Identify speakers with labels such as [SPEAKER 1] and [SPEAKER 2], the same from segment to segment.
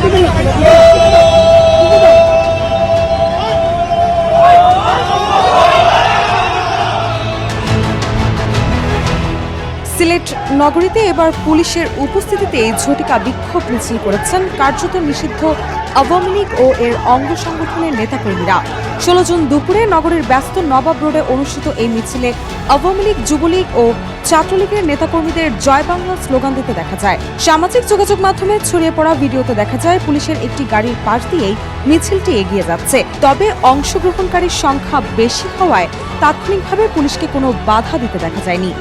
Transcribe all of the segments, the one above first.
[SPEAKER 1] সিলেট নগরীতে এবার পুলিশের উপস্থিতিতে ঝটিকা বিক্ষোভ মিছিল করেছেন কার্যত নিষিদ্ধ আওয়ামী লীগ ও এর অঙ্গ সংগঠনের নেতাকর্মীরা। 16 জুন দুপুরে নগরীর ব্যস্ত নবাব রোডে অনুষ্ঠিত এই মিছিলে আওয়ামী লীগ, যুবলীগ ও ছাত্রলীগের নেতাকর্মীদের জয় বাংলা স্লোগান দিতে দেখা যায়। সামাজিক যোগাযোগ মাধ্যমে ছড়িয়ে পড়া ভিডিওতে দেখা যায় পুলিশের একটি গাড়ির পাশ দিয়েই মিছিলটি এগিয়ে যাচ্ছে। তবে অংশগ্রহণকারীর সংখ্যা বেশি হওয়ায় তাৎক্ষণিকভাবে পুলিশকে কোনো বাধা দিতে দেখা যায়নি।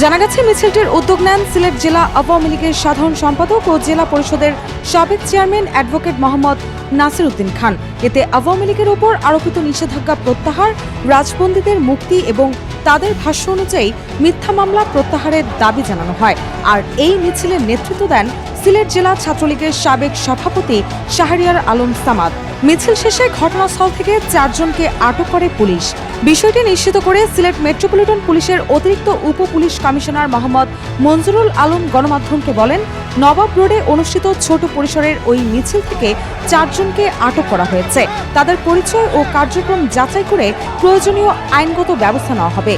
[SPEAKER 1] জানা গেছে, মিছিলটির উদ্যোগ নেন সিলেট জেলা আওয়ামী লীগের সাধারণ সম্পাদক ও জেলা পরিষদের সাবেক চেয়ারম্যান অ্যাডভোকেট মোহাম্মদ নাসির উদ্দিন খান। এতে আওয়ামী লীগের ওপর আরোপিত নিষেধাজ্ঞা প্রত্যাহার, রাজবন্দীদের মুক্তি এবং তাদের ভাষ্য অনুযায়ী মিথ্যা মামলা প্রত্যাহারের দাবি জানানো হয়। আর এই মিছিলের নেতৃত্ব দেন সিলেট জেলা ছাত্রলীগের সাবেক সভাপতি শাহরিয়ার আলম সামাদ। মিছিল শেষে ঘটনাস্থল থেকে 4 জনকে আটক করে পুলিশ। বিষয়টি নিশ্চিত করে সিলেট মেট্রোপলিটন পুলিশের অতিরিক্ত উপ পুলিশ কমিশনার মোহাম্মদ মঞ্জুরুল আলম গণমাধ্যমকে বলেন, নবাব রোডে অনুষ্ঠিত ছোট পরিসরের ওই মিছিল থেকে 4 জনকে আটক করা হয়েছে। তাদের পরিচয় ও কার্যক্রম যাচাই করে প্রয়োজনীয় আইনগত ব্যবস্থা নেওয়া হবে।